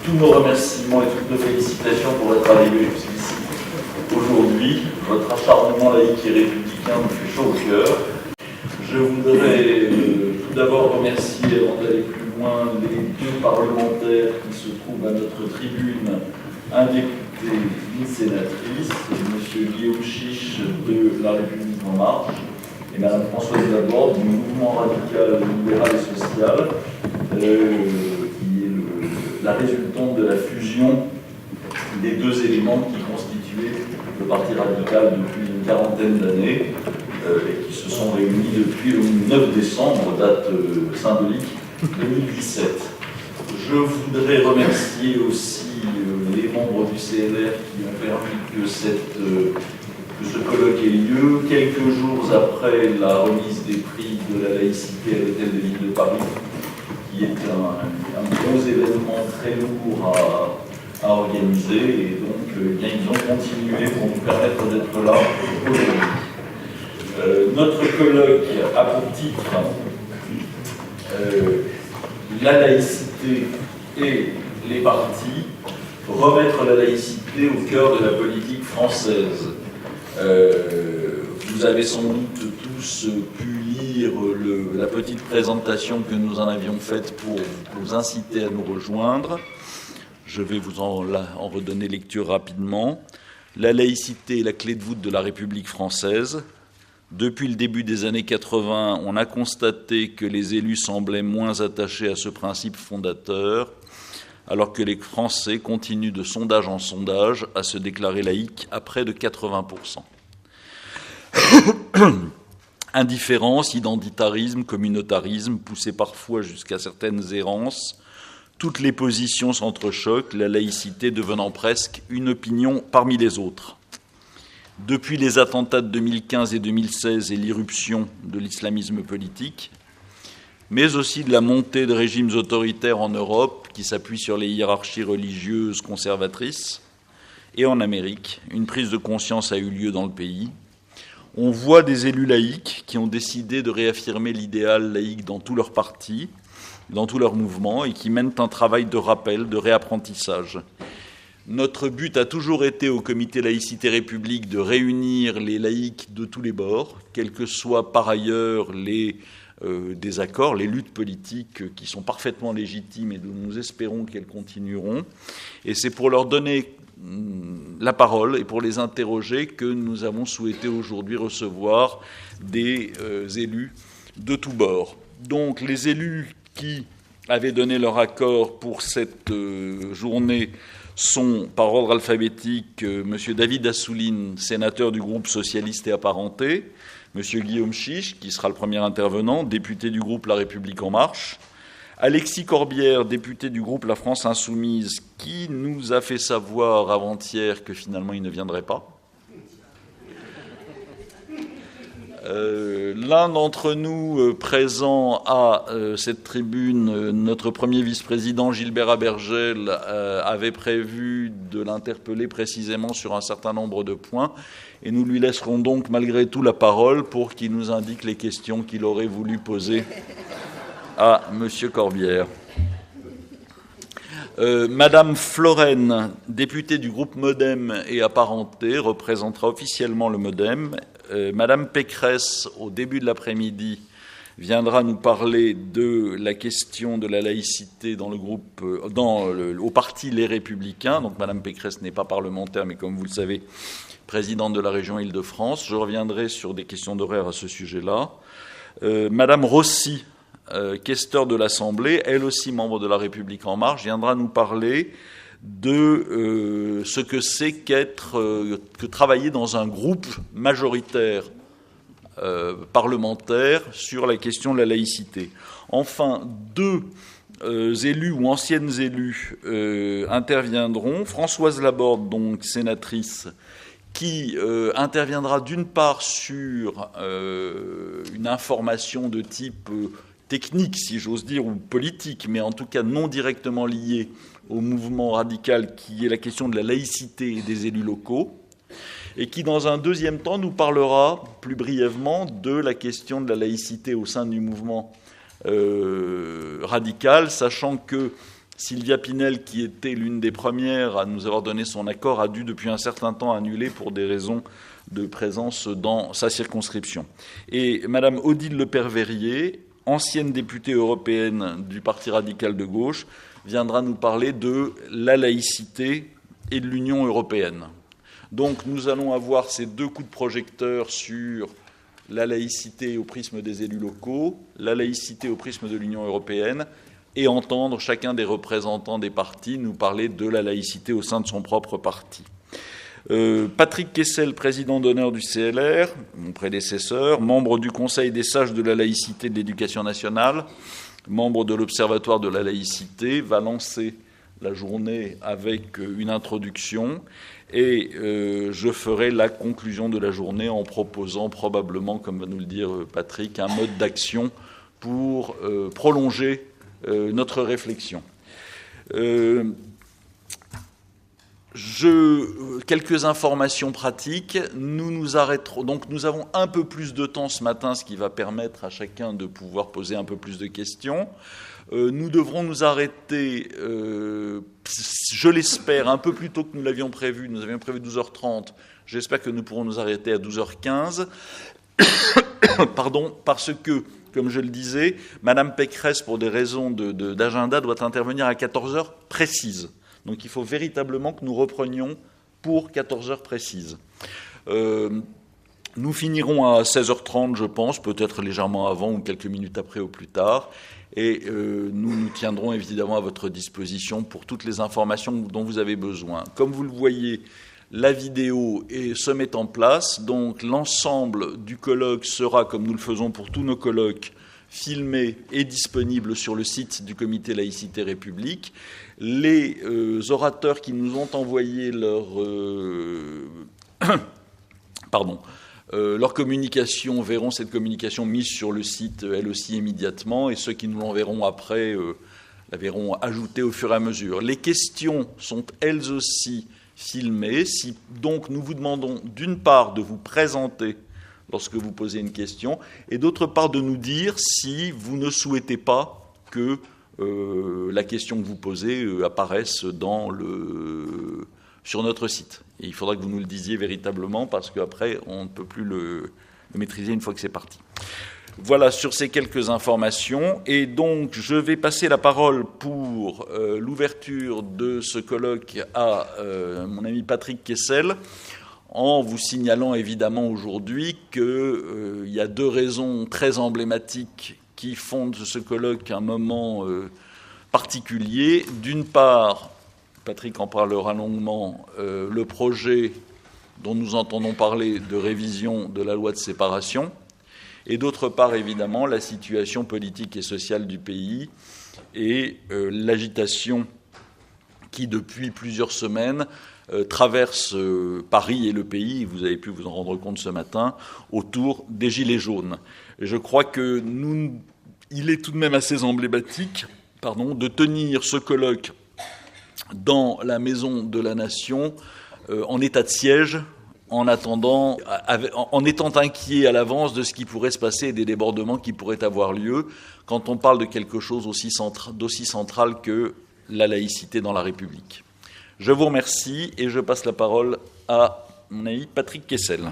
tous nos remerciements et toutes nos félicitations pour être arrivés jusqu'ici aujourd'hui. Votre acharnement laïque et républicain nous fait chaud au cœur. Je voudrais tout d'abord remercier, avant d'aller plus loin, les deux parlementaires qui se trouvent à notre tribune, un député, une sénatrice, M. Guillaume Chiche de La République En Marche et Mme Françoise Laborde du mouvement radical, libéral et social, qui est la résultante de la fusion des deux éléments qui constituaient le Parti radical depuis une quarantaine d'années et qui se sont réunis depuis le 9 décembre, date symbolique 2017. Je voudrais remercier aussi les membres du CNR qui ont permis que ce colloque ait lieu quelques jours après la remise des prix de la laïcité à l'Hôtel de Ville de Paris, qui est un gros événement très lourd à organiser, et donc ils ont continué pour nous permettre d'être là aujourd'hui. Notre colloque a pour titre la laïcité et les partis, remettre la laïcité au cœur de la politique française. Vous avez sans doute tous pu lire la petite présentation que nous en avions faite pour vous inciter à nous rejoindre. Je vais vous en redonner lecture rapidement. La laïcité est la clé de voûte de la République française. Depuis le début des années 80, on a constaté que les élus semblaient moins attachés à ce principe fondateur, alors que les Français continuent de sondage en sondage à se déclarer laïcs à près de 80%. Indifférence, identitarisme, communautarisme, poussés parfois jusqu'à certaines errances, toutes les positions s'entrechoquent, la laïcité devenant presque une opinion parmi les autres. Depuis les attentats de 2015 et 2016 et l'irruption de l'islamisme politique, mais aussi de la montée de régimes autoritaires en Europe qui s'appuient sur les hiérarchies religieuses conservatrices, et en Amérique, une prise de conscience a eu lieu dans le pays. On voit des élus laïcs qui ont décidé de réaffirmer l'idéal laïque dans tous leurs partis, dans tous leurs mouvements, et qui mènent un travail de rappel, de réapprentissage. Notre but a toujours été au Comité Laïcité République de réunir les laïcs de tous les bords, quels que soient par ailleurs les désaccords, les luttes politiques qui sont parfaitement légitimes et dont nous espérons qu'elles continueront. Et c'est pour leur donner la parole et pour les interroger que nous avons souhaité aujourd'hui recevoir des élus de tous bords. Donc les élus qui avaient donné leur accord pour cette journée sont, par ordre alphabétique, M. David Assouline, sénateur du groupe socialiste et apparenté, M. Guillaume Chiche, qui sera le premier intervenant, député du groupe La République En Marche, Alexis Corbière, député du groupe La France Insoumise, qui nous a fait savoir avant-hier que finalement il ne viendrait pas. L'un d'entre nous présent à cette tribune, notre premier vice-président Gilbert Abergel, avait prévu de l'interpeller précisément sur un certain nombre de points, et nous lui laisserons donc malgré tout la parole pour qu'il nous indique les questions qu'il aurait voulu poser à M. Corbière. Madame Florenne, députée du groupe Modem et apparentée, représentera officiellement le Modem. Madame Pécresse, au début de l'après-midi, viendra nous parler de la question de la laïcité dans le groupe, au parti Les Républicains. Donc Madame Pécresse n'est pas parlementaire, mais comme vous le savez, présidente de la région Île-de-France. Je reviendrai sur des questions d'horaire à ce sujet-là. Madame Rossi, questeur de l'Assemblée, elle aussi membre de La République En Marche, viendra nous parler de ce que c'est que travailler dans un groupe majoritaire parlementaire sur la question de la laïcité. Enfin, deux élus ou anciennes élues interviendront. Françoise Laborde, donc sénatrice, qui interviendra d'une part sur une information de type technique, si j'ose dire, ou politique, mais en tout cas non directement liée au mouvement radical, qui est la question de la laïcité et des élus locaux, et qui, dans un deuxième temps, nous parlera plus brièvement de la question de la laïcité au sein du mouvement radical, sachant que Sylvia Pinel, qui était l'une des premières à nous avoir donné son accord, a dû depuis un certain temps annuler pour des raisons de présence dans sa circonscription. Et Madame Odile Leperverrier, ancienne députée européenne du Parti radical de gauche, viendra nous parler de la laïcité et de l'Union européenne. Donc nous allons avoir ces deux coups de projecteur sur la laïcité au prisme des élus locaux, la laïcité au prisme de l'Union européenne, et entendre chacun des représentants des partis nous parler de la laïcité au sein de son propre parti. Patrick Kessel, président d'honneur du CLR, mon prédécesseur, membre du Conseil des sages de la laïcité de l'éducation nationale, membre de l'Observatoire de la laïcité, va lancer la journée avec une introduction et je ferai la conclusion de la journée en proposant probablement, comme va nous le dire Patrick, un mode d'action pour prolonger notre réflexion. Quelques informations pratiques. Nous nous arrêterons. Donc, nous avons un peu plus de temps ce matin, ce qui va permettre à chacun de pouvoir poser un peu plus de questions. Nous devrons nous arrêter, je l'espère, un peu plus tôt que nous l'avions prévu. Nous avions prévu 12h30. J'espère que nous pourrons nous arrêter à 12h15. Pardon, parce que, comme je le disais, Madame Pécresse, pour des raisons d'agenda, doit intervenir à 14h précises. Donc il faut véritablement que nous reprenions pour 14 heures précises. Nous finirons à 16h30, je pense, peut-être légèrement avant ou quelques minutes après au plus tard. Et nous nous tiendrons évidemment à votre disposition pour toutes les informations dont vous avez besoin. Comme vous le voyez, la vidéo se met en place. Donc l'ensemble du colloque sera, comme nous le faisons pour tous nos colloques, filmé et disponible sur le site du Comité Laïcité République. Les orateurs qui nous ont envoyé leur communication verront cette communication mise sur le site, elle aussi, immédiatement, et ceux qui nous l'enverront après la verront ajoutée au fur et à mesure. Les questions sont elles aussi filmées. Donc nous vous demandons d'une part de vous présenter lorsque vous posez une question, et d'autre part de nous dire si vous ne souhaitez pas que la question que vous posez apparaisse sur notre site. Et il faudra que vous nous le disiez véritablement, parce qu'après, on ne peut plus le maîtriser une fois que c'est parti. Voilà sur ces quelques informations. Et donc, je vais passer la parole pour l'ouverture de ce colloque à mon ami Patrick Kessel, en vous signalant évidemment aujourd'hui qu'il y a deux raisons très emblématiques qui font de ce colloque un moment particulier. D'une part, Patrick en parlera longuement, le projet dont nous entendons parler de révision de la loi de séparation, et d'autre part, évidemment, la situation politique et sociale du pays et l'agitation qui, depuis plusieurs semaines, traverse Paris et le pays, vous avez pu vous en rendre compte ce matin, autour des Gilets jaunes. Et je crois que il est tout de même assez emblématique de tenir ce colloque dans la Maison de la Nation en état de siège, en attendant, en étant inquiet à l'avance de ce qui pourrait se passer et des débordements qui pourraient avoir lieu quand on parle de quelque chose d'aussi central que la laïcité dans la République. Je vous remercie et je passe la parole à mon ami Patrick Kessel.